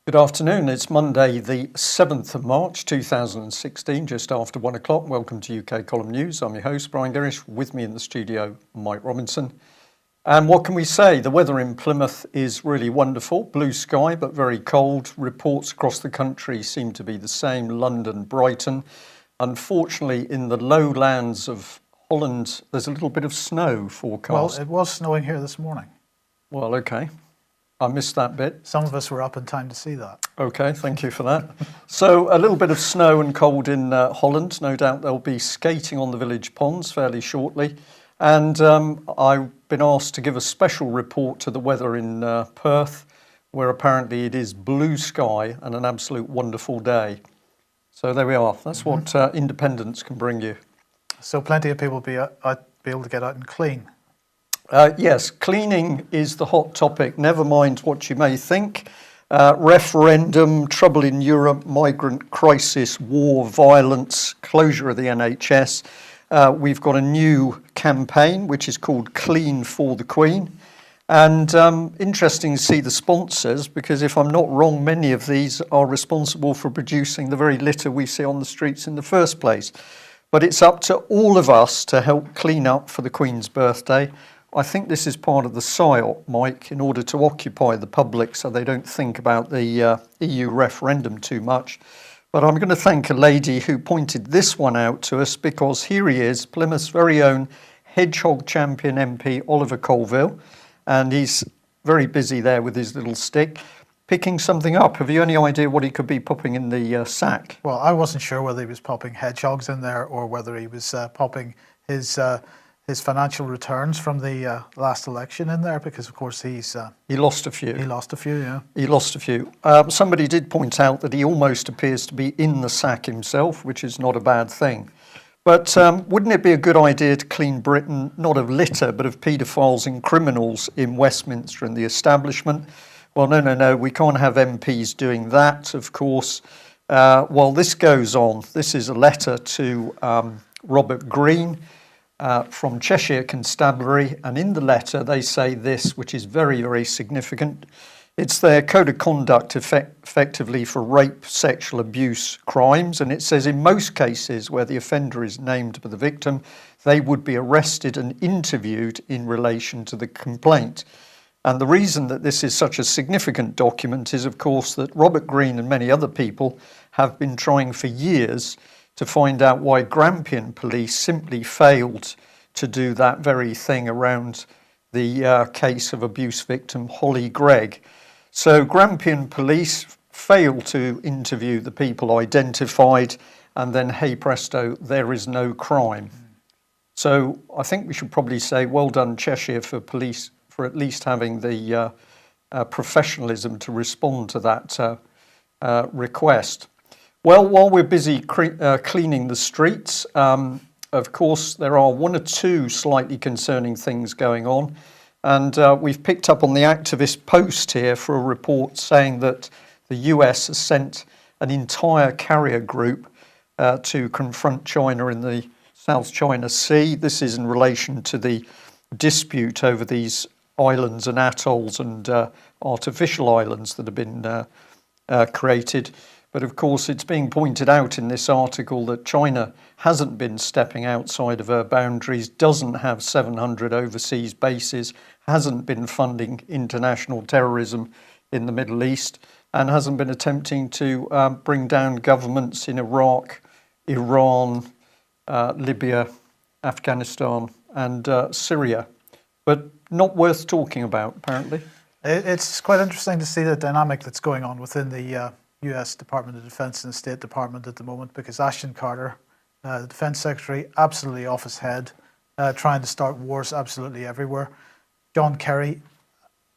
Good afternoon. It's Monday, the 7th of March 2016, just after 1 o'clock. Welcome to UK Column News. I'm your host, Brian Gerrish. With me in the studio, Mike Robinson. And what can we say? The weather in Plymouth is really wonderful. Blue sky, but very cold. Reports across the country seem to be the same. London, Brighton. Unfortunately, in the lowlands of Holland, there's a little bit of snow forecast. Well, it was snowing here this morning. Well, okay. I missed that bit. Some of us were up in time to see that. Okay, thank you for that. So a little bit of snow and cold in Holland. No doubt they'll be skating on the village ponds fairly shortly. And I've been asked to give a special report to the weather in Perth, where apparently it is blue sky and an absolute wonderful day. So there we are. That's what independence can bring you. So plenty of people will be able to get out and clean. Yes, cleaning is the hot topic, never mind what you may think. Referendum, trouble in Europe, migrant crisis, war, violence, closure of the NHS. We've got a new campaign which is called Clean for the Queen. And interesting to see the sponsors, because if I'm not wrong, many of these are responsible for producing the very litter we see on the streets in the first place. But it's up to all of us to help clean up for the Queen's birthday. I think this is part of the psyop, Mike, in order to occupy the public so they don't think about the EU referendum too much. But I'm going to thank a lady who pointed this one out to us, because here he is, Plymouth's very own hedgehog champion MP, Oliver Colville, and he's very busy there with his little stick, picking something up. Have you any idea what he could be popping in the sack? Well, I wasn't sure whether he was popping hedgehogs in there or whether he was popping his financial returns from the last election in there, because of course he lost a few. He lost a few, yeah. He lost a few. Somebody did point out that he almost appears to be in the sack himself, which is not a bad thing. But wouldn't it be a good idea to clean Britain, not of litter, but of paedophiles and criminals in Westminster and the establishment? Well, no, we can't have MPs doing that, of course. While this goes on, this is a letter to Robert Greene, from Cheshire Constabulary, and in the letter they say this, which is very, very significant. It's their code of conduct effectively for rape, sexual abuse crimes, and it says in most cases where the offender is named by the victim, they would be arrested and interviewed in relation to the complaint. And the reason that this is such a significant document is, of course, that Robert Greene and many other people have been trying for years to find out why Grampian Police simply failed to do that very thing around the case of abuse victim Holly Gregg. So Grampian Police failed to interview the people identified, and then, hey presto, there is no crime. So I think we should probably say well done Cheshire for police for at least having the professionalism to respond to that request. Well, while we're busy cleaning the streets, of course, there are one or two slightly concerning things going on. And we've picked up on the activist post here for a report saying that the US has sent an entire carrier group to confront China in the South China Sea. This is in relation to the dispute over these islands and atolls and artificial islands that have been created. But of course, it's being pointed out in this article that China hasn't been stepping outside of her boundaries, doesn't have 700 overseas bases, hasn't been funding international terrorism in the Middle East, and hasn't been attempting to bring down governments in Iraq, Iran, Libya, Afghanistan, and Syria. But not worth talking about, apparently. It's quite interesting to see the dynamic that's going on within the US Department of Defense and State Department at the moment, because Ashton Carter, the Defense Secretary, absolutely off his head, trying to start wars absolutely everywhere. John Kerry,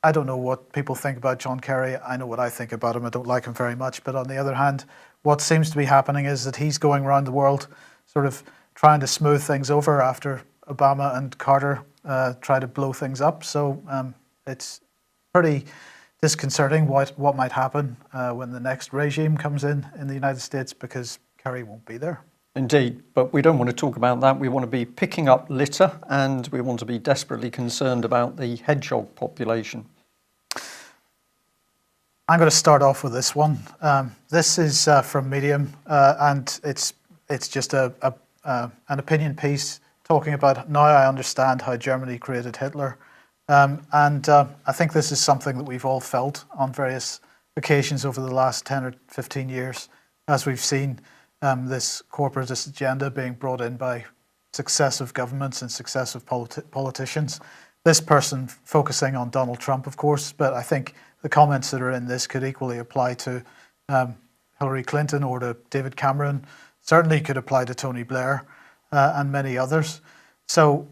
I don't know what people think about John Kerry. I know what I think about him. I don't like him very much. But on the other hand, what seems to be happening is that he's going around the world sort of trying to smooth things over after Obama and Carter tried to blow things up. So it's pretty disconcerting what might happen when the next regime comes in the United States, because Kerry won't be there. Indeed, but we don't want to talk about that. We want to be picking up litter, and we want to be desperately concerned about the hedgehog population. I'm going to start off with this one. This is from Medium, and it's just an opinion piece talking about now I understand how Germany created Hitler. I think this is something that we've all felt on various occasions over the last 10 or 15 years, as we've seen this corporatist agenda being brought in by successive governments and successive politicians. This person focusing on Donald Trump, of course, but I think the comments that are in this could equally apply to Hillary Clinton or to David Cameron, certainly could apply to Tony Blair and many others. So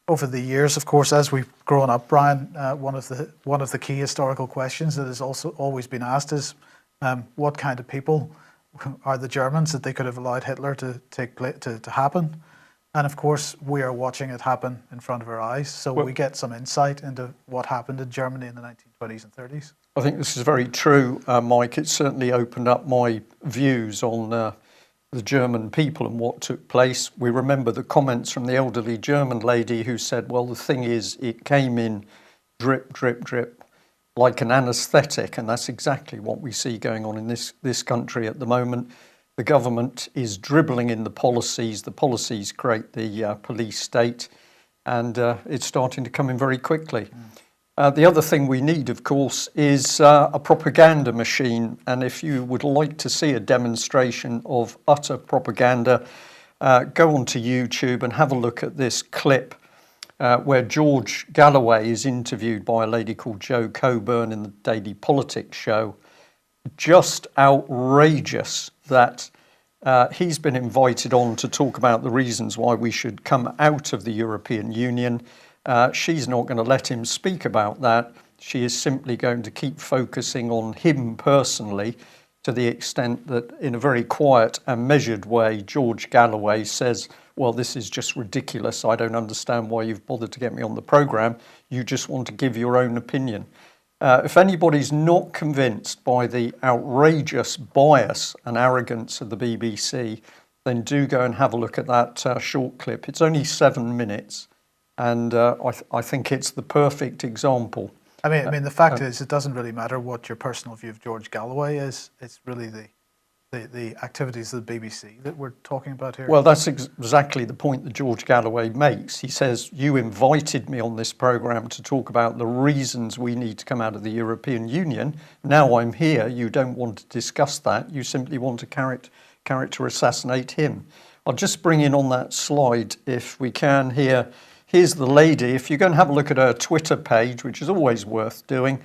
over the years, of course, as we've grown up, Brian, one of the key historical questions that has also always been asked is what kind of people are the Germans that they could have allowed Hitler to happen? And of course, we are watching it happen in front of our eyes. So we get some insight into what happened in Germany in the 1920s and 30s. I think this is very true, Mike. It certainly opened up my views on the German people and what took place. We remember the comments from the elderly German lady who said, well, the thing is, it came in drip, drip, drip, like an anaesthetic. And that's exactly what we see going on in this country at the moment. The government is dribbling in the policies create the police state, and it's starting to come in very quickly. The other thing we need, of course, is a propaganda machine. And if you would like to see a demonstration of utter propaganda, go onto YouTube and have a look at this clip where George Galloway is interviewed by a lady called Jo Coburn in the Daily Politics show. Just outrageous that he's been invited on to talk about the reasons why we should come out of the European Union. She's not going to let him speak about that. She is simply going to keep focusing on him personally, to the extent that in a very quiet and measured way, George Galloway says, well, this is just ridiculous. I don't understand why you've bothered to get me on the programme. You just want to give your own opinion. If anybody's not convinced by the outrageous bias and arrogance of the BBC, then do go and have a look at that short clip. It's only 7 minutes, and I think it's the perfect example. I mean, the fact is, it doesn't really matter what your personal view of George Galloway is. It's really the activities of the BBC that we're talking about here. Well, that's exactly the point that George Galloway makes. He says, you invited me on this programme to talk about the reasons we need to come out of the European Union. Now I'm here. You don't want to discuss that. You simply want to character assassinate him. I'll just bring in on that slide, if we can, here. Here's the lady. If you go and have a look at her Twitter page, which is always worth doing,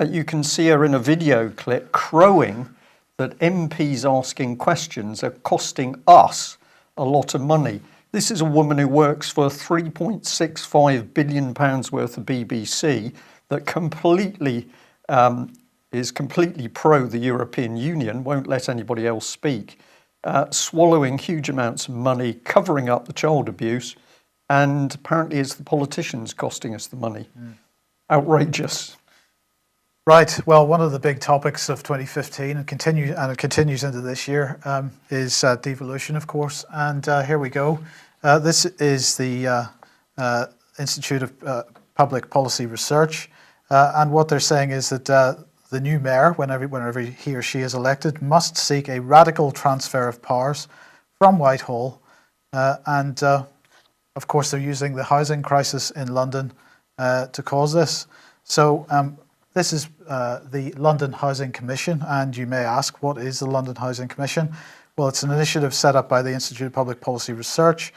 you can see her in a video clip crowing that MPs asking questions are costing us a lot of money. This is a woman who works for £3.65 billion worth of BBC that is completely pro the European Union, won't let anybody else speak, swallowing huge amounts of money, covering up the child abuse, and apparently it's the politicians costing us the money. Outrageous. Right. Well, one of the big topics of 2015 and it continues into this year is devolution, of course. And here we go. This is the Institute of Public Policy Research, and what they're saying is that the new mayor, whenever he or she is elected, must seek a radical transfer of powers from Whitehall, and of course they're using the housing crisis in London to cause this. So. This is the London Housing Commission, and you may ask, what is the London Housing Commission? Well, it's an initiative set up by the Institute of Public Policy Research.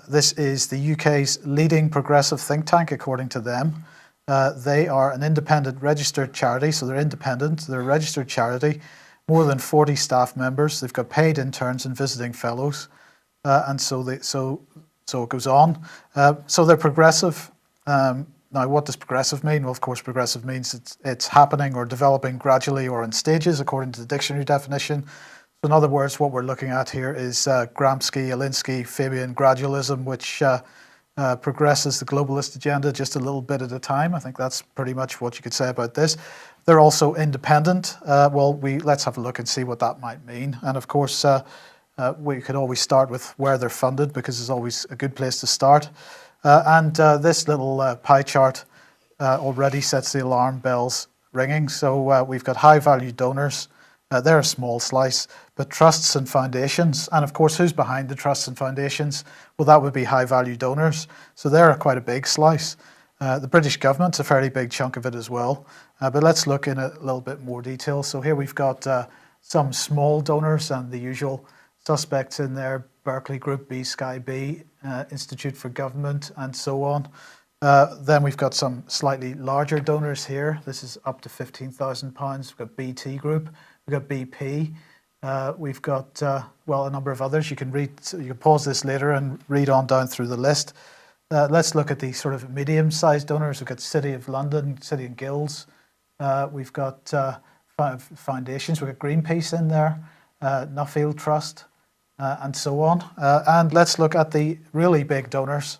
This is the UK's leading progressive think tank, according to them. They are an independent registered charity, so they're independent. They're a registered charity, more than 40 staff members. They've got paid interns and visiting fellows, and so it goes on. So they're progressive. Now, what does progressive mean? Well, of course, progressive means it's happening or developing gradually or in stages, according to the dictionary definition. So in other words, what we're looking at here is Gramsci, Alinsky, Fabian gradualism, which progresses the globalist agenda just a little bit at a time. I think that's pretty much what you could say about this. They're also independent. Let's have a look and see what that might mean. And of course, we could always start with where they're funded, because it's always a good place to start. And this little pie chart already sets the alarm bells ringing. So we've got high-value donors. They're a small slice, but trusts and foundations, and of course, who's behind the trusts and foundations? Well, that would be high-value donors. So they're quite a big slice. The British government's a fairly big chunk of it as well. But let's look in a little bit more detail. So here we've got some small donors and the usual suspects in there: Berkeley Group, B Sky B, Institute for Government, and so on. Then we've got some slightly larger donors here. This is up to £15,000. We've got BT Group, we've got BP, we've got well, a number of others. You can read. You can pause this later and read on down through the list. Let's look at the sort of medium-sized donors. We've got City of London, City and Guilds. We've got foundations. We've got Greenpeace in there, Nuffield Trust, and so on. And let's look at the really big donors.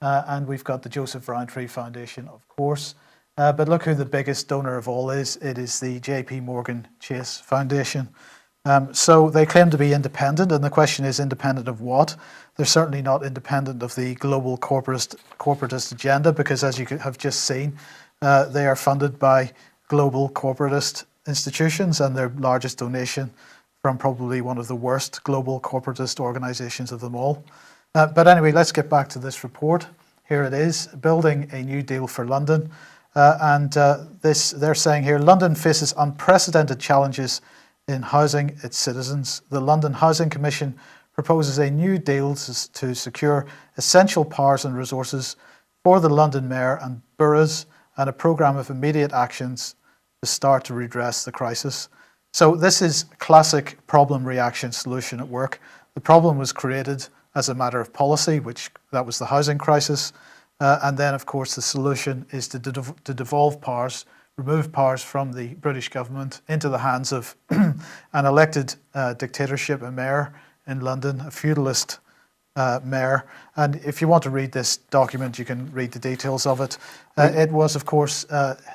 And we've got the Joseph Rowntree Foundation, of course. But look who the biggest donor of all is. It is the JP Morgan Chase Foundation. So they claim to be independent, and the question is, independent of what? They're certainly not independent of the global corporatist agenda, because as you have just seen, they are funded by global corporatist institutions, and their largest donation from probably one of the worst global corporatist organizations of them all. But anyway, let's get back to this report. Here it is, Building a New Deal for London. They're saying here, London faces unprecedented challenges in housing its citizens. The London Housing Commission proposes a new deal to secure essential powers and resources for the London Mayor and boroughs, and a programme of immediate actions to start to redress the crisis. So this is classic problem reaction solution at work. The problem was created as a matter of policy, that was the housing crisis. And then, of course, the solution is to devolve powers, remove powers from the British government into the hands of an elected dictatorship, a mayor in London, a feudalist mayor. And if you want to read this document, you can read the details of it. It was, of course,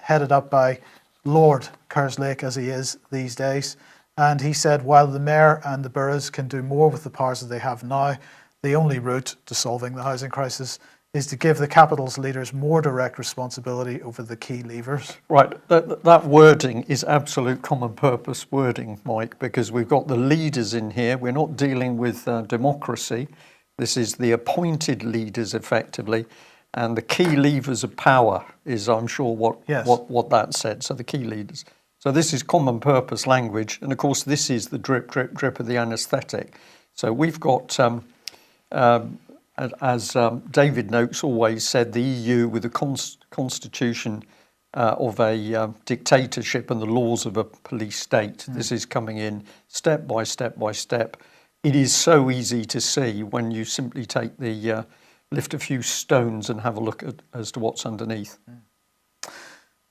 headed up by Lord Kerslake, as he is these days. And he said, while the mayor and the boroughs can do more with the powers that they have now, the only route to solving the housing crisis is to give the capital's leaders more direct responsibility over the key levers. Right, that wording is absolute common purpose wording, Mike, because we've got the leaders in here. We're not dealing with democracy. This is the appointed leaders, effectively, and the key levers of power is, I'm sure, what that said. So the key leaders. So this is common purpose language, and of course this is the drip, drip, drip of the anaesthetic. So we've got, as David Noakes always said, the EU with the constitution of a dictatorship and the laws of a police state. This is coming in step by step by step. It is so easy to see when you simply take the lift a few stones and have a look at as to what's underneath.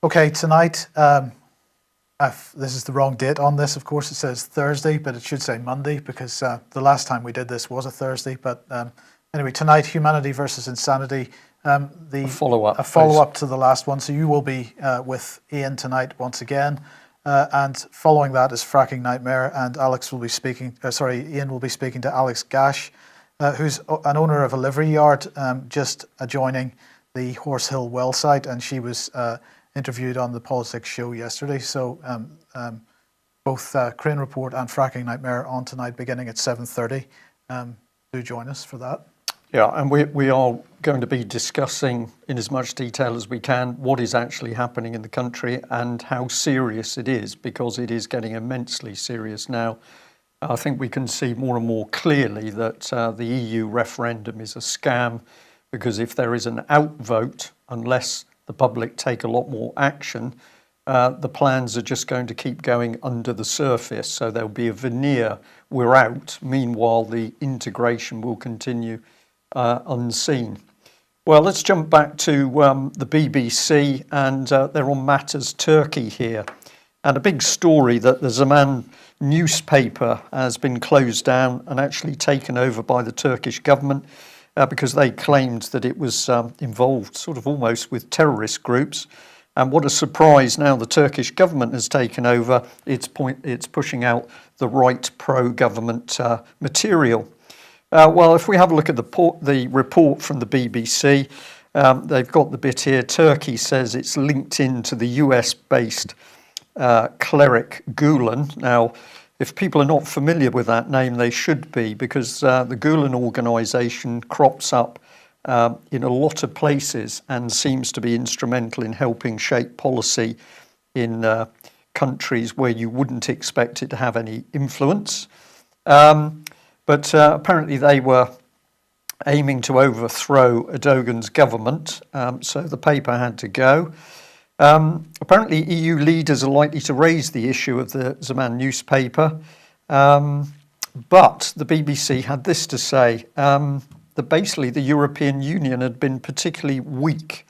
Okay, tonight, this is the wrong date on this, of course. It says Thursday, but it should say Monday, because the last time we did this was a Thursday. But anyway, tonight, Humanity versus Insanity, a follow-up to the last one. So you will be with Ian tonight once again. And following that is Fracking Nightmare, and Ian will be speaking to Alex Gash, who's an owner of a livery yard just adjoining the Horse Hill well site, and she was interviewed on the Politics Show yesterday. So both Crane Report and Fracking Nightmare on tonight, beginning at 7:30. Do join us for that. Yeah, and we are going to be discussing in as much detail as we can what is actually happening in the country and how serious it is, because it is getting immensely serious now. I think we can see more and more clearly that the EU referendum is a scam, because if there is an outvote, unless the public take a lot more action, the plans are just going to keep going under the surface. So there'll be a veneer, we're out. Meanwhile, the integration will continue unseen. Well, let's jump back to the BBC, and they're on Matters Turkey here. And a big story that the Zaman newspaper has been closed down and actually taken over by the Turkish government because they claimed that it was involved sort of almost with terrorist groups. And what a surprise, now the Turkish government has taken over, it's pushing out the right pro-government material. Well, if we have a look at the report from the BBC, they've got the bit here. Turkey says it's linked into the US-based cleric Gulen. Now, if people are not familiar with that name, they should be, because the Gulen organisation crops up in a lot of places and seems to be instrumental in helping shape policy in countries where you wouldn't expect it to have any influence. But apparently they were aiming to overthrow Erdogan's government, so the paper had to go. Apparently EU leaders are likely to raise the issue of the Zaman newspaper, but the BBC had this to say, that basically the European Union had been particularly weak,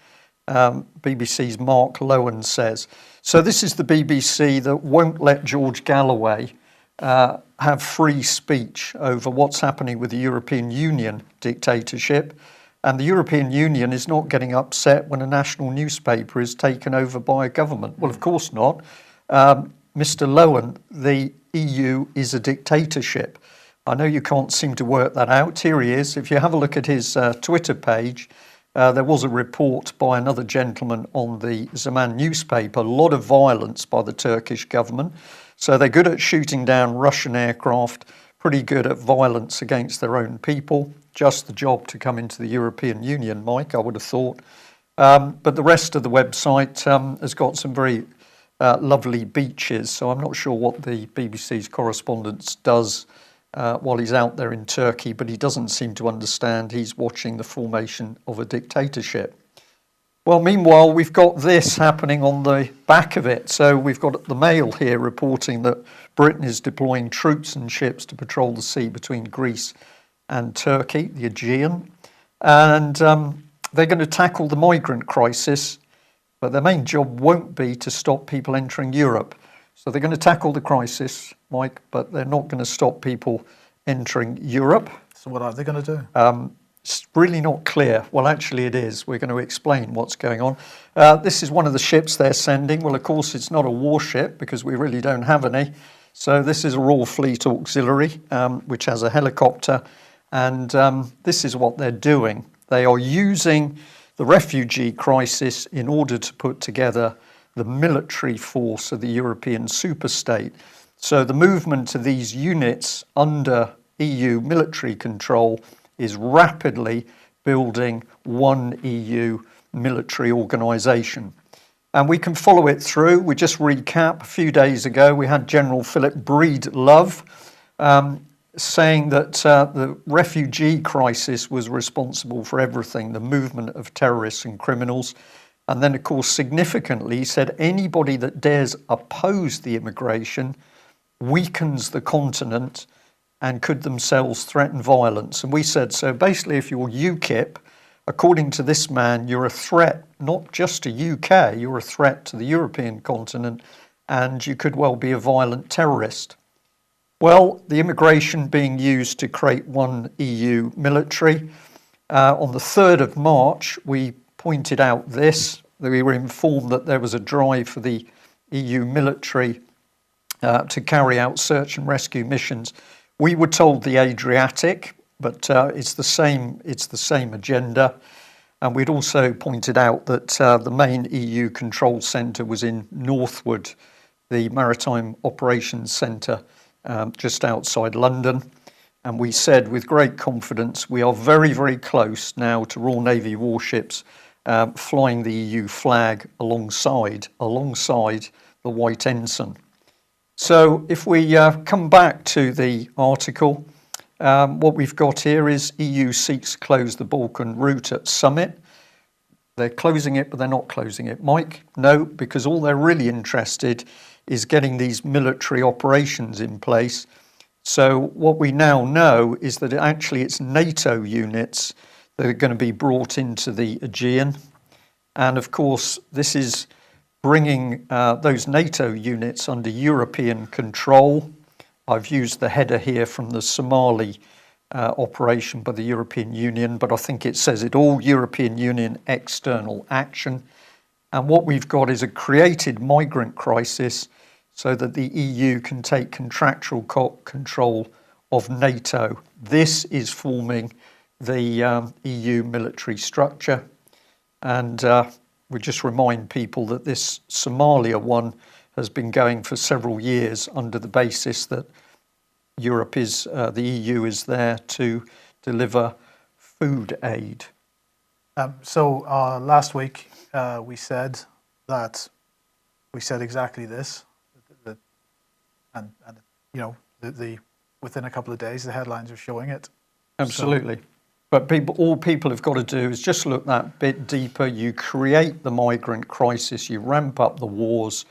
BBC's Mark Lowen says. So this is the BBC that won't let George Galloway have free speech over what's happening with the European Union dictatorship. And the European Union is not getting upset when a national newspaper is taken over by a government. Well, of course not. Mr. Lowen, the EU is a dictatorship. I know you can't seem to work that out. Here he is. If you have a look at his Twitter page, there was a report by another gentleman on the Zaman newspaper, a lot of violence by the Turkish government. So they're good at shooting down Russian aircraft, pretty good at violence against their own people. Just the job to come into the European Union, Mike, I would have thought. But the rest of the website has got some very lovely beaches, so I'm not sure what the BBC's correspondent does while he's out there in Turkey, but he doesn't seem to understand he's watching the formation of a dictatorship. Well, meanwhile, we've got this happening on the back of it. So we've got the Mail here reporting that Britain is deploying troops and ships to patrol the sea between Greece and Turkey, the Aegean. And they're going to tackle the migrant crisis, but their main job won't be to stop people entering Europe. So they're going to tackle the crisis, Mike, but they're not going to stop people entering Europe. So what are they going to do? It's really not clear. Well, actually it is. We're going to explain what's going on. This is one of the ships they're sending. Well, of course, it's not a warship because we really don't have any. So this is a Royal Fleet Auxiliary, which has a helicopter. And this is what they're doing. They are using the refugee crisis in order to put together the military force of the European superstate. So the movement of these units under EU military control is rapidly building one EU military organisation. And we can follow it through. We just recap. A few days ago, we had General Philip Breedlove saying that the refugee crisis was responsible for everything, the movement of terrorists and criminals. And then, of course, significantly, he said anybody that dares oppose the immigration weakens the continent and could themselves threaten violence. And we said, so basically, if you're UKIP, according to this man, you're a threat not just to UK, you're a threat to the European continent, and you could well be a violent terrorist. Well, the immigration being used to create one EU military. On the 3rd of March, we pointed out this, that we were informed that there was a drive for the EU military to carry out search and rescue missions. We were told the Adriatic, but it's the same agenda. And we'd also pointed out that the main EU control centre was in Northwood, the Maritime Operations Centre just outside London. And we said with great confidence, we are very, very close now to Royal Navy warships flying the EU flag alongside the White Ensign. So if we come back to the article, what we've got here is EU seeks to close the Balkan route at summit. They're closing it, but they're not closing it. Mike, no, because all they're really interested is getting these military operations in place. So what we now know is that actually it's NATO units that are going to be brought into the Aegean. And of course, this is bringing those NATO units under European control. I've used the header here from the Somali operation by the European Union, but I think it says it all, European Union external action. And what we've got is a created migrant crisis so that the EU can take contractual control of NATO. This is forming the EU military structure. And we just remind people that this Somalia one has been going for several years under the basis that Europe is, the EU is there to deliver food aid. So last week we said exactly this, and you know within a couple of days the headlines are showing it. Absolutely. So, but all people have got to do is just look that bit deeper. You create the migrant crisis, you ramp up the wars,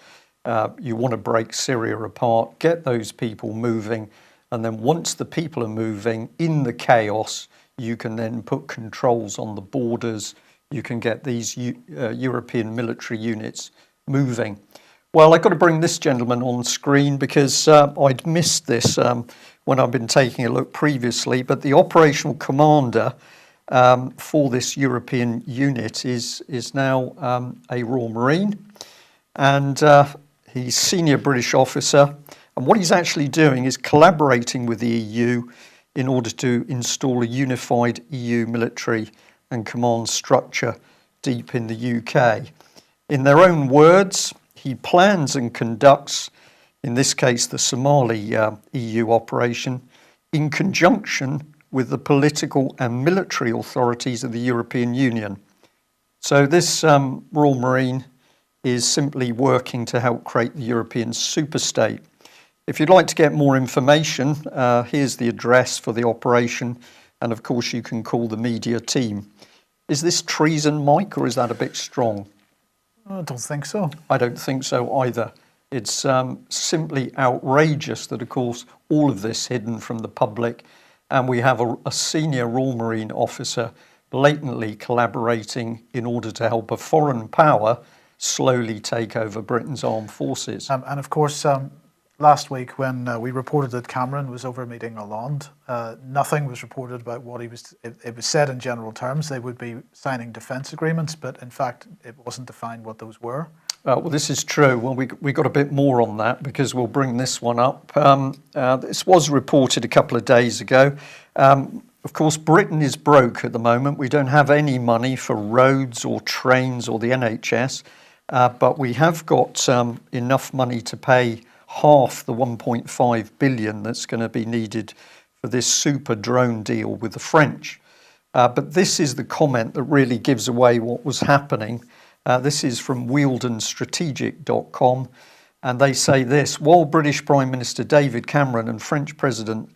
you want to break Syria apart, get those people moving, and then once the people are moving in the chaos, you can then put controls on the borders, you can get these European military units moving. Well, I've got to bring this gentleman on screen because I'd missed this when I've been taking a look previously, but the operational commander for this European unit is now a Royal Marine, and he's senior British officer, and what he's actually doing is collaborating with the EU in order to install a unified EU military and command structure deep in the UK. In their own words, he plans and conducts, in this case, the Somali EU operation, in conjunction with the political and military authorities of the European Union. So this Royal Marine is simply working to help create the European superstate. If you'd like to get more information, here's the address for the operation, and of course you can call the media team. Is this treason, Mike, or is that a bit strong? I don't think so. I don't think so either. It's simply outrageous that, of course, all of this hidden from the public, and we have a senior Royal Marine officer blatantly collaborating in order to help a foreign power slowly take over Britain's armed forces. And of course, last week when we reported that Cameron was over meeting Hollande, nothing was reported about what he was. It was said in general terms they would be signing defence agreements, but in fact it wasn't defined what those were. Well, this is true. Well, we got a bit more on that because we'll bring this one up. This was reported a couple of days ago. Of course, Britain is broke at the moment. We don't have any money for roads or trains or the NHS, but we have got enough money to pay half the 1.5 billion that's going to be needed for this super drone deal with the French. But this is the comment that really gives away what was happening. This is from WieldonStrategic.com, and they say this: while British Prime Minister David Cameron and French President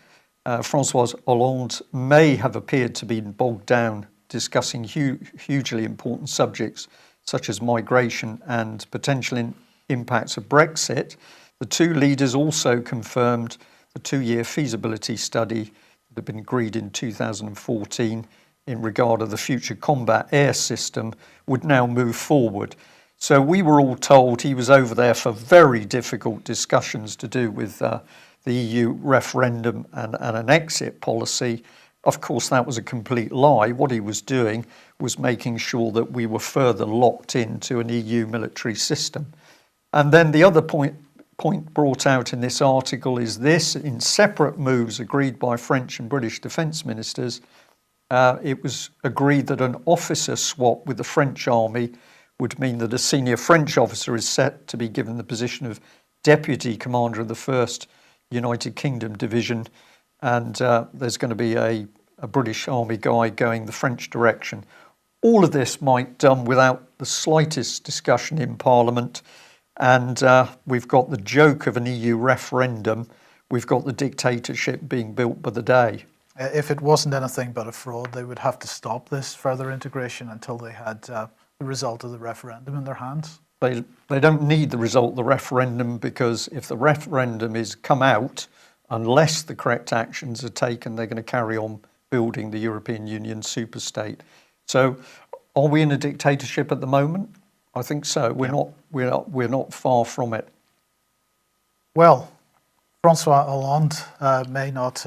François Hollande may have appeared to be bogged down discussing hugely important subjects such as migration and potential impacts of Brexit, the two leaders also confirmed the 2-year feasibility study that had been agreed in 2014 in regard of the future combat air system would now move forward. So we were all told he was over there for very difficult discussions to do with the EU referendum and an exit policy. Of course, that was a complete lie. What he was doing was making sure that we were further locked into an EU military system. And then the other point brought out in this article is this: in separate moves agreed by French and British defence ministers, it was agreed that an officer swap with the French army would mean that a senior French officer is set to be given the position of deputy commander of the 1st United Kingdom Division, and there's going to be a British Army guy going the French direction. All of this might done without the slightest discussion in Parliament, and we've got the joke of an EU referendum. We've got the dictatorship being built by the day. If it wasn't anything but a fraud, they would have to stop this further integration until they had the result of the referendum in their hands. They don't need the result of the referendum, because if the referendum is come out, unless the correct actions are taken, they're going to carry on building the European Union superstate. So, are we in a dictatorship at the moment? I think so. We're not far from it. Well, François Hollande may not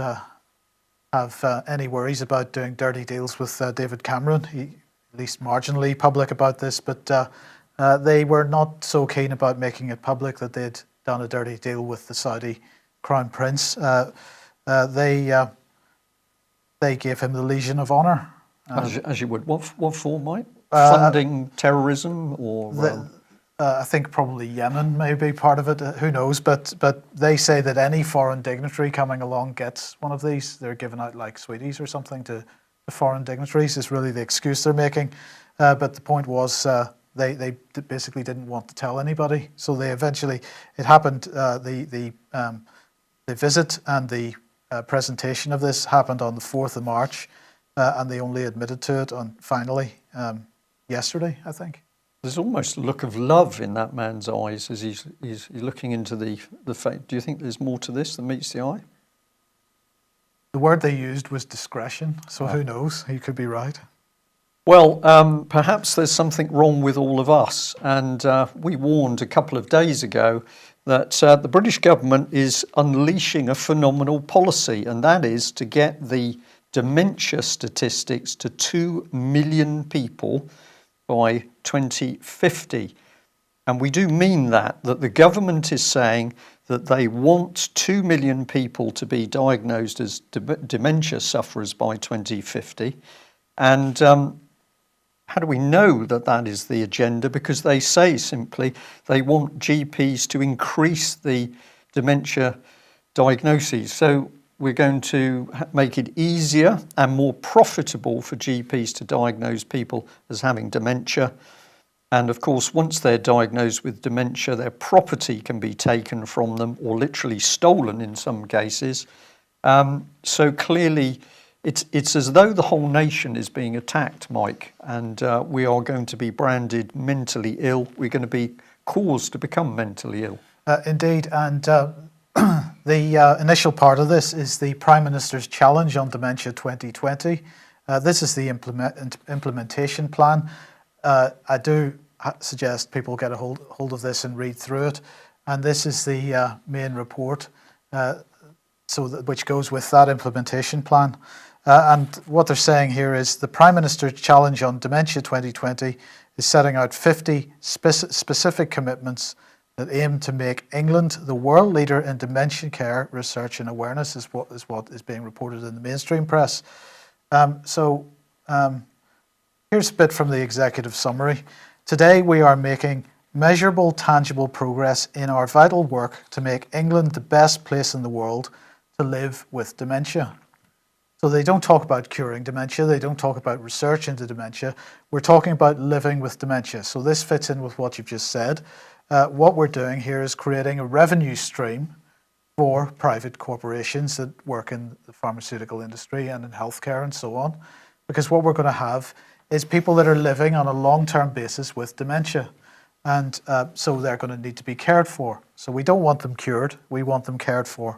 have any worries about doing dirty deals with David Cameron. He at least marginally public about this, but they were not so keen about making it public that they'd done a dirty deal with the Saudi Crown Prince. They gave him the Legion of Honor. As you would. What for, Mike? funding terrorism or? I think probably Yemen may be part of it. Who knows? But they say that any foreign dignitary coming along gets one of these. They're giving out like sweeties or something to the foreign dignitaries. Is really the excuse they're making. But the point was they basically didn't want to tell anybody. So they eventually, it happened. The visit and the presentation of this happened on the 4th of March, and they only admitted to it on finally yesterday, I think. There's almost a look of love in that man's eyes as he's looking into the face. Do you think there's more to this than meets the eye? The word they used was discretion, so who knows? He could be right. Well, perhaps there's something wrong with all of us. And we warned a couple of days ago that the British government is unleashing a phenomenal policy, and that is to get the dementia statistics to 2 million people by 2050. And we do mean that the government is saying that they want 2 million people to be diagnosed as dementia sufferers by 2050. And how do we know that that is the agenda? Because they say simply they want GPs to increase the dementia diagnoses. So we're going to make it easier and more profitable for GPs to diagnose people as having dementia. And of course, once they're diagnosed with dementia, their property can be taken from them or literally stolen in some cases. So clearly, it's as though the whole nation is being attacked, Mike, and we are going to be branded mentally ill. We're going to be caused to become mentally ill. Indeed, and the initial part of this is the Prime Minister's Challenge on Dementia 2020. This is the implementation plan. I do suggest people get a hold of this and read through it. And this is the main report, which goes with that implementation plan. And what they're saying here is the Prime Minister's Challenge on Dementia 2020 is setting out 50 specific commitments that aim to make England the world leader in dementia care research and awareness, is what is being reported in the mainstream press. Here's a bit from the executive summary. Today we are making measurable, tangible progress in our vital work to make England the best place in the world to live with dementia. So they don't talk about curing dementia, they don't talk about research into dementia, we're talking about living with dementia. So this fits in with what you've just said. What we're doing here is creating a revenue stream for private corporations that work in the pharmaceutical industry and in healthcare and so on. Because what we're going to have is people that are living on a long-term basis with dementia. And so they're going to need to be cared for. So we don't want them cured, we want them cared for.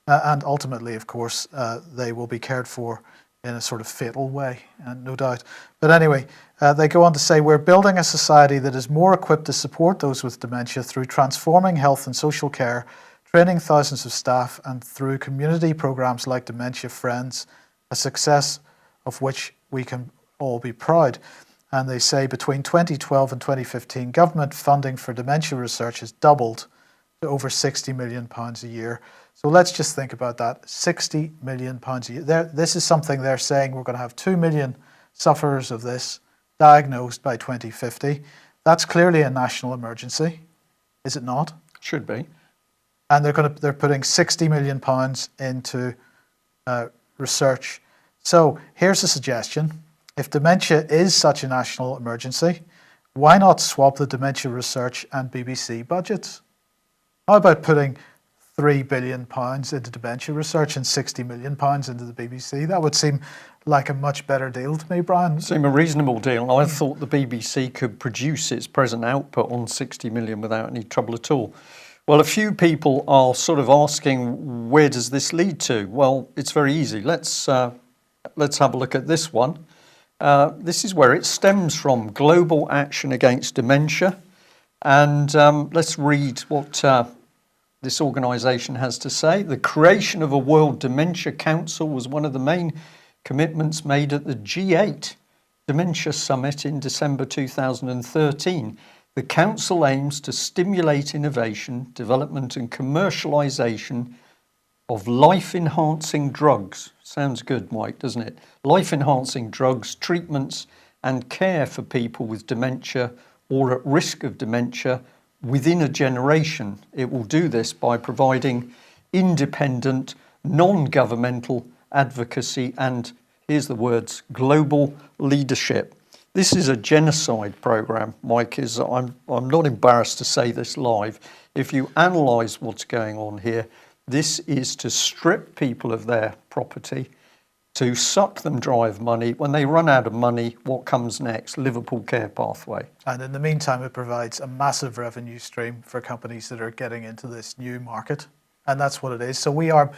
And ultimately, of course, they will be cared for in a sort of fatal way, no doubt. But anyway, they go on to say, we're building a society that is more equipped to support those with dementia through transforming health and social care, training thousands of staff, and through community programs like Dementia Friends, a success of which we can all be proud. And they say between 2012 and 2015, government funding for dementia research has doubled to over £60 million a year. So let's just think about that, £60 million a year. This is something they're saying we're going to have 2 million sufferers of this diagnosed by 2050. That's clearly a national emergency, is it not? Should be. And they're putting £60 million into research. So here's a suggestion. If dementia is such a national emergency, why not swap the dementia research and BBC budgets? How about putting £3 billion into dementia research and £60 million into the BBC? That would seem like a much better deal to me, Brian. Seem a reasonable deal. I thought the BBC could produce its present output on 60 million without any trouble at all. Well, a few people are sort of asking, where does this lead to? Well, it's very easy. Let's have a look at this one. This is where it stems from, Global Action Against Dementia. And let's read what this organisation has to say. The creation of a World Dementia Council was one of the main commitments made at the G8 Dementia Summit in December 2013. The Council aims to stimulate innovation, development and commercialisation of life-enhancing drugs. Sounds good, Mike, doesn't it? Life-enhancing drugs, treatments and care for people with dementia or at risk of dementia within a generation. It will do this by providing independent, non-governmental advocacy and, here's the words, global leadership. This is a genocide program, Mike. I'm not embarrassed to say this live. If you analyse what's going on here, this is to strip people of their property, to suck them dry of money. When they run out of money, what comes next? Liverpool Care Pathway. And in the meantime, it provides a massive revenue stream for companies that are getting into this new market. And that's what it is. So we are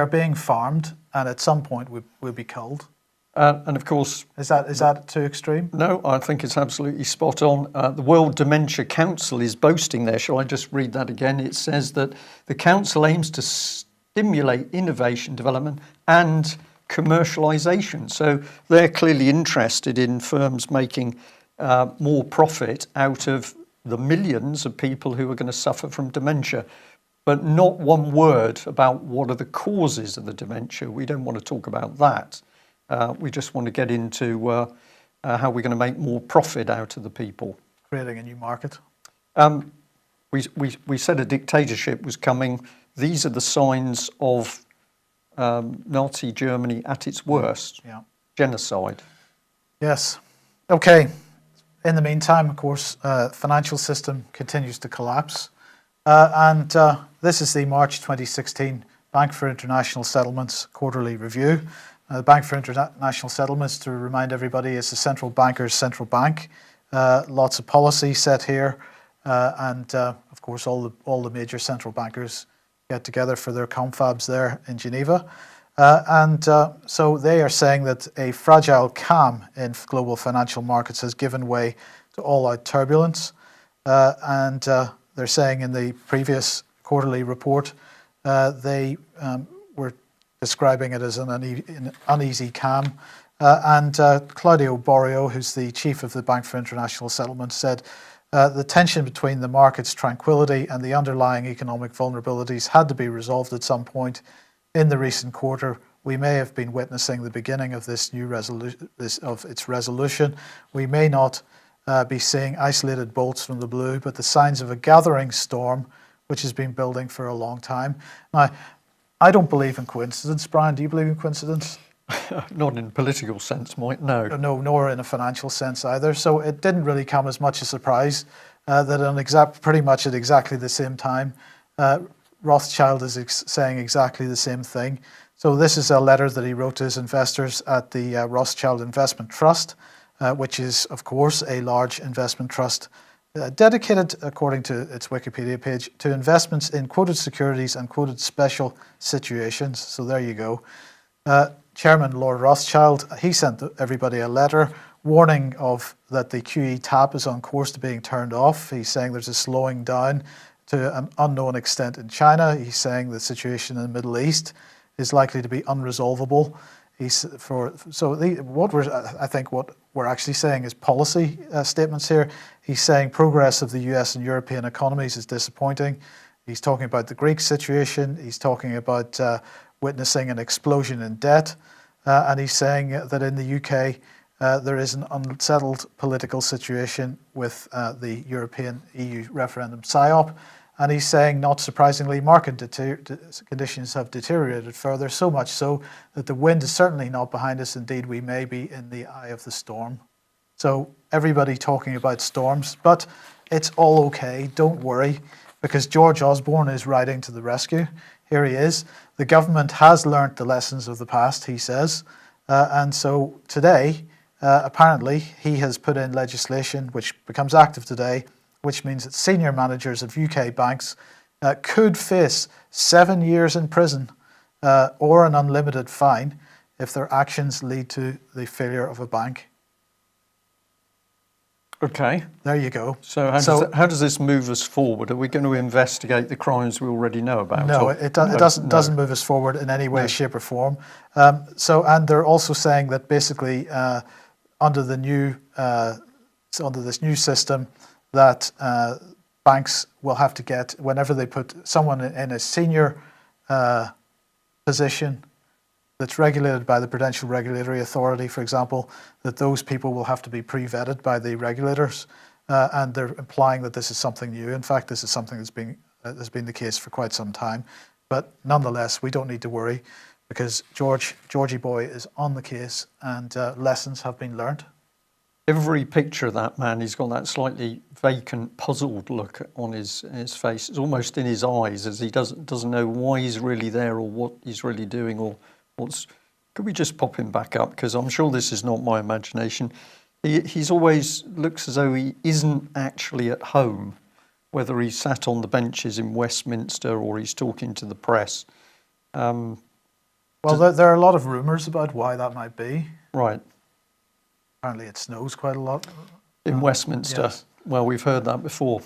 being farmed, and at some point we'll be culled. And of course... Is that too extreme? No, I think it's absolutely spot on. The World Dementia Council is boasting there. Shall I just read that again? It says that the council aims to stimulate innovation, development and commercialisation. So they're clearly interested in firms making more profit out of the millions of people who are going to suffer from dementia. But not one word about what are the causes of the dementia. We don't want to talk about that. We just want to get into how we're going to make more profit out of the people. Creating a new market. We said a dictatorship was coming. These are the signs of Nazi Germany at its worst. Yeah. Genocide. Yes. Okay. In the meantime, of course, financial system continues to collapse. And this is the March 2016 Bank for International Settlements quarterly review. The Bank for International Settlements, to remind everybody, is the central banker's central bank. Lots of policy set here, and of course all the major central bankers get together for their confabs there in Geneva. So they are saying that a fragile calm in global financial markets has given way to all-out turbulence. They're saying in the previous quarterly report they were describing it as an uneasy calm. Claudio Borio, who's the chief of the Bank for International Settlements, said the tension between the market's tranquility and the underlying economic vulnerabilities had to be resolved at some point. In the recent quarter, we may have been witnessing the beginning of this new resolution. We may not be seeing isolated bolts from the blue, but the signs of a gathering storm which has been building for a long time. Now, I don't believe in coincidence. Brian, do you believe in coincidence? Not in a political sense, Mike, no. No, nor in a financial sense either. So it didn't really come as much a surprise that pretty much at exactly the same time, Rothschild is saying exactly the same thing. So this is a letter that he wrote to his investors at the Rothschild Investment Trust, which is, of course, a large investment trust dedicated, according to its Wikipedia page, to investments in quoted securities and quoted special situations. So there you go. Chairman Lord Rothschild, he sent everybody a letter warning that the QE tap is on course to being turned off. He's saying there's a slowing down to an unknown extent in China. He's saying the situation in the Middle East is likely to be unresolvable. What we're actually saying is policy statements here. He's saying progress of the US and European economies is disappointing. He's talking about the Greek situation. He's talking about witnessing an explosion in debt. And he's saying that in the UK, there is an unsettled political situation with the European EU referendum PSYOP. And he's saying, not surprisingly, market conditions have deteriorated further, so much so that the wind is certainly not behind us. Indeed, we may be in the eye of the storm. So everybody talking about storms, but it's all okay, don't worry, because George Osborne is riding to the rescue. Here he is. The government has learnt the lessons of the past, he says. And so today, apparently, he has put in legislation which becomes active today, which means that senior managers of UK banks could face 7 years in prison or an unlimited fine if their actions lead to the failure of a bank. Okay. There you go. So how does this move us forward? Are we going to investigate the crimes we already know about? No, it doesn't move us forward in any way, shape or form. And they're also saying that basically under this new system, that banks will have to get, whenever they put someone in a senior position, that's regulated by the Prudential Regulatory Authority, for example, that those people will have to be pre-vetted by the regulators, and they're implying that this is something new. In fact, this is something that's been the case for quite some time. But nonetheless, we don't need to worry because Georgie boy is on the case, and lessons have been learned. Every picture of that man, he's got that slightly vacant, puzzled look on his face. It's almost in his eyes, as he doesn't know why he's really there or what he's really doing or what's. Could we just pop him back up? Because I'm sure this is not my imagination. He's always looks as though he isn't actually at home, whether he's sat on the benches in Westminster or he's talking to the press. Well, there are a lot of rumours about why that might be. Right. Apparently it snows quite a lot. In Westminster. Yes. Well, we've heard that before.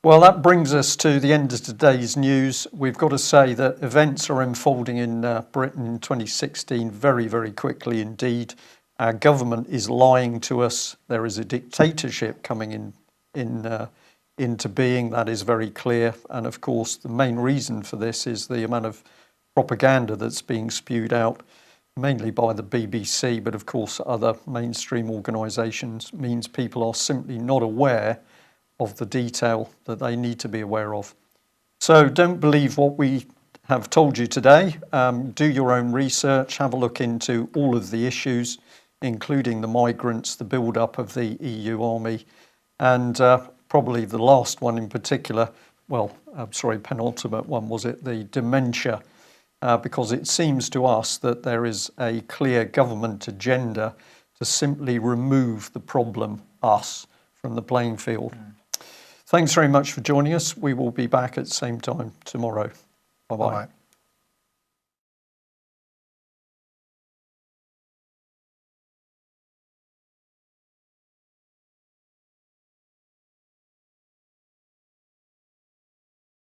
Well, that brings us to the end of today's news. We've got to say that events are unfolding in Britain in 2016 very, very quickly indeed. Our government is lying to us. There is a dictatorship coming into being. That is very clear. And of course, the main reason for this is the amount of propaganda that's being spewed out, mainly by the BBC, but of course other mainstream organisations, means people are simply not aware of the detail that they need to be aware of. So don't believe what we have told you today. Do your own research, have a look into all of the issues, including the migrants, the build-up of the EU army, and probably the last one in particular, penultimate one, was it, the dementia, because it seems to us that there is a clear government agenda to simply remove the problem, us, from the playing field. Thanks very much for joining us. We will be back at the same time tomorrow. Bye-bye. Bye-bye.